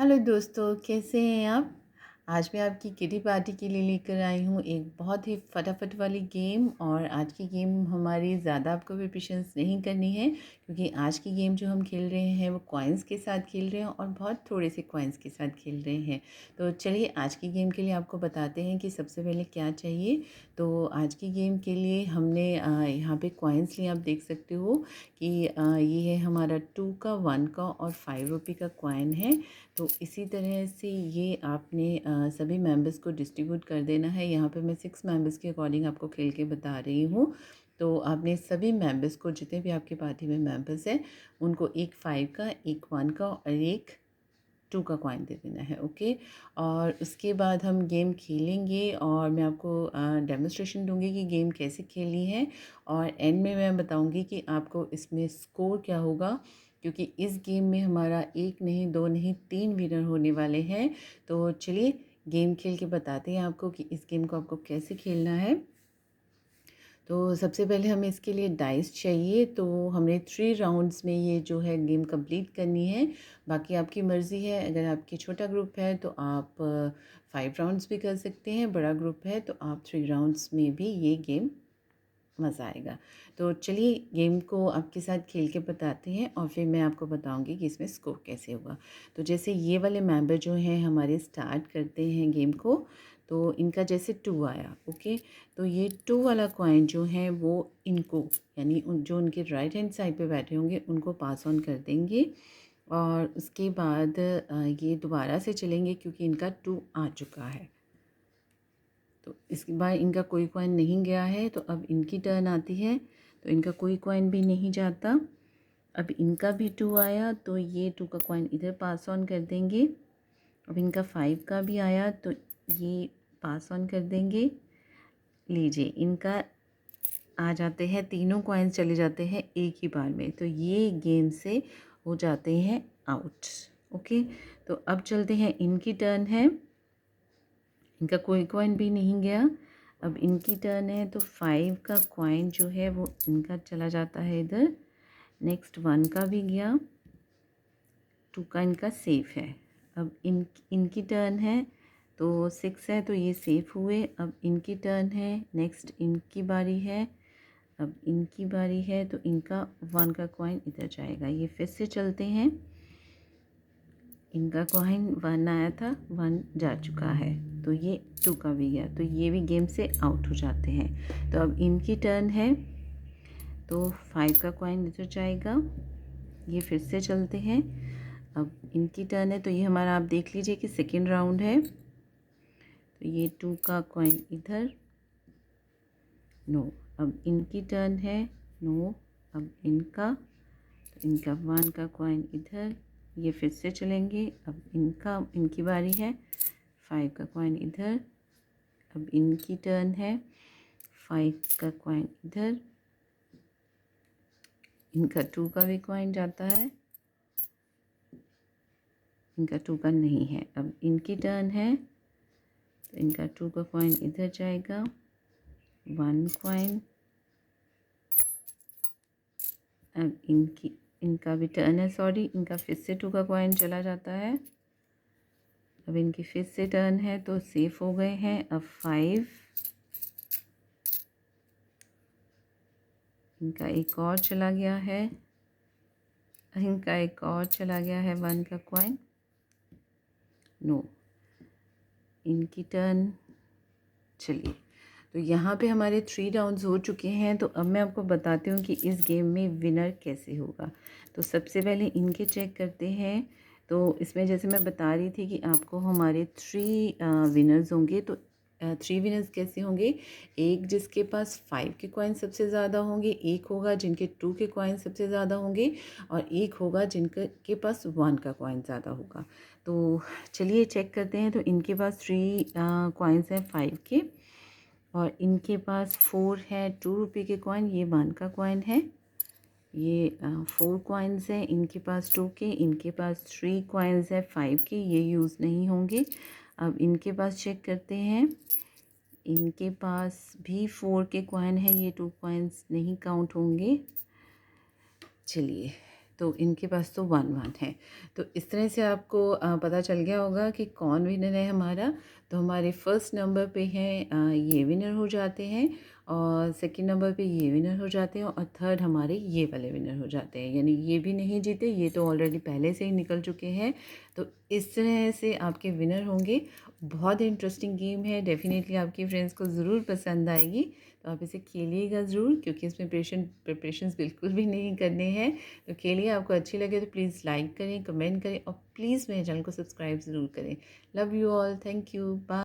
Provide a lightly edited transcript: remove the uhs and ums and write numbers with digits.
Hello दोस्तों, कैसे हैं आप? आज मैं आपकी किटी पार्टी के लिए लेकर आई हूँ एक बहुत ही फटाफट वाली गेम। और आज की गेम हमारी ज़्यादा आपको प्रिपरेशंस नहीं करनी है, क्योंकि आज की गेम जो हम खेल रहे हैं वो कॉइन्स के साथ खेल रहे हैं और बहुत थोड़े से कॉइन्स के साथ खेल रहे हैं। तो चलिए आज की गेम के लिए आपको बताते हैं कि सबसे पहले क्या चाहिए। तो आज की गेम के लिए हमने यहाँ पे कॉइन्स लिए, आप देख सकते हो कि ये है हमारा 2 का, 1 का और 5 रुपये का कॉइन है। तो इसी तरह से ये आपने सभी मेंबर्स को डिस्ट्रीब्यूट कर देना है। यहाँ पे मैं 6 मेंबर्स के अकॉर्डिंग आपको खेल के बता रही हूँ। तो आपने सभी मेंबर्स को, जितने भी आपकी पार्टी में मेंबर्स हैं, उनको एक 5 का, एक 1 का और एक 2 का कॉइन दे देना है। ओके। और उसके बाद हम गेम खेलेंगे और मैं आपको डेमोन्स्ट्रेशन दूंगी कि गेम कैसे खेलनी है। और एंड में मैं बताऊंगी कि आपको इसमें स्कोर क्या होगा, क्योंकि इस गेम में हमारा एक नहीं, दो नहीं, 3 विनर होने वाले हैं। तो चलिए गेम खेल के बताते हैं आपको कि इस गेम को आपको कैसे खेलना है। तो सबसे पहले हमें इसके लिए डाइस चाहिए। तो हमने 3 राउंड्स में ये जो है गेम कंप्लीट करनी है। बाकी आपकी मर्ज़ी है, अगर आपकी छोटा ग्रुप है तो आप 5 राउंड्स भी कर सकते हैं, बड़ा ग्रुप है तो आप 3 राउंड्स में भी ये गेम मज़ा आएगा। तो चलिए गेम को आपके साथ खेल के बताते हैं और फिर मैं आपको बताऊंगी कि इसमें स्कोर कैसे होगा। तो जैसे ये वाले मेंबर जो हैं हमारे, स्टार्ट करते हैं गेम को। तो इनका जैसे 2 आया, ओके। तो ये 2 वाला कॉइन जो है वो इनको, यानी जो उनके राइट हैंड साइड पे बैठे होंगे उनको पास ऑन कर देंगे। और उसके बाद ये दोबारा से चलेंगे क्योंकि इनका 2 आ चुका है। तो इसके बाद इनका कोई कॉइन नहीं गया है, तो अब इनकी टर्न आती है। तो इनका कोई कॉइन भी नहीं जाता। अब इनका भी 2 आया तो ये 2 का कॉइन इधर पास ऑन कर देंगे। अब इनका 5 का भी आया तो ये पास ऑन कर देंगे। लीजिए इनका आ जाते हैं, तीनों कॉइन्स चले जाते हैं एक ही बार में, तो ये गेम से हो जाते हैं आउट। ओके। तो अब चलते हैं, इनकी टर्न है। इनका कोई कॉइन भी नहीं गया। अब इनकी टर्न है तो 5 का कॉइन जो है वो इनका चला जाता है इधर। नेक्स्ट 1 का भी गया, 2 का इनका सेफ है। अब इनकी टर्न है तो 6 है तो ये सेफ हुए। अब इनकी टर्न है, नेक्स्ट इनकी बारी है। अब इनकी बारी है तो इनका 1 का कॉइन इधर जाएगा। ये फिर से चलते हैं, इनका कॉइन 1 आया था, 1 जा चुका है तो ये 2 का भी गया, तो ये भी गेम से आउट हो जाते हैं। तो अब इनकी टर्न है तो 5 का कॉइन इधर जाएगा। ये फिर से चलते हैं। अब इनकी टर्न है तो ये हमारा, आप देख लीजिए कि सेकेंड राउंड है। तो ये 2 का कॉइन इधर, नो। अब इनकी टर्न है, नो। अब इनका, तो इनका 1 का कॉइन इधर। ये फिर से चलेंगे। अब इनकी बारी है, 5 का कॉइन इधर। अब इनकी टर्न है, 5 का कॉइन इधर। इनका 2 का भी कॉइन जाता है, इनका 2 का नहीं है। अब इनकी टर्न है तो इनका 2 का कॉइन इधर जाएगा, 1 कॉइन। अब इनका भी टर्न है, सॉरी, इनका फिर से 2 का कॉइन चला जाता है। अब इनकी फिर से टर्न है तो सेफ हो गए हैं। अब 5, इनका एक और चला गया है, इनका एक और चला गया है 1 का कॉइन, नो। इनकी टर्न, चलिए। तो यहाँ पे हमारे 3 राउंड्स हो चुके हैं। तो अब मैं आपको बताती हूँ कि इस गेम में विनर कैसे होगा। तो सबसे पहले इनके चेक करते हैं। तो इसमें जैसे मैं बता रही थी कि आपको हमारे 3 विनर्स होंगे। तो 3 विनर्स कैसे होंगे, एक जिसके पास 5 के कॉइन सबसे ज़्यादा होंगे, एक होगा जिनके 2 के कॉइन सबसे ज़्यादा होंगे, और एक होगा जिनके पास 1 का कॉइन ज़्यादा होगा। तो चलिए चेक करते हैं। तो इनके पास 3 कॉइन्स हैं 5 के, और इनके पास 4 है 2 रुपये के कॉइन, ये 1 का कॉइन है। ये 4 कॉइन्स हैं इनके पास 2 के, इनके पास 3 कॉइन्स है 5 के, ये यूज़ नहीं होंगे। अब इनके पास चेक करते हैं, इनके पास भी 4 के कॉइन है, ये 2 कॉइन्स नहीं काउंट होंगे। चलिए, तो इनके पास तो 1-1 है। तो इस तरह से आपको पता चल गया होगा कि कौन विनर है हमारा। तो हमारे फर्स्ट नंबर पे हैं ये विनर हो जाते हैं, और सेकंड नंबर पे ये विनर हो जाते हैं, और थर्ड हमारे ये वाले विनर हो जाते हैं। यानी ये भी नहीं जीते, ये तो ऑलरेडी पहले से ही निकल चुके हैं। तो इस तरह से आपके विनर होंगे। बहुत इंटरेस्टिंग गेम है, डेफ़िनेटली आपके फ्रेंड्स को ज़रूर पसंद आएगी। तो आप इसे खेलिएगा ज़रूर, क्योंकि इसमें प्रिपरेशंस बिल्कुल भी नहीं करने हैं। तो खेलिए, आपको अच्छी लगे तो प्लीज़ लाइक करें, कमेंट करें, और प्लीज़ मेरे चैनल को सब्सक्राइब ज़रूर करें। Love you all, thank you, bye.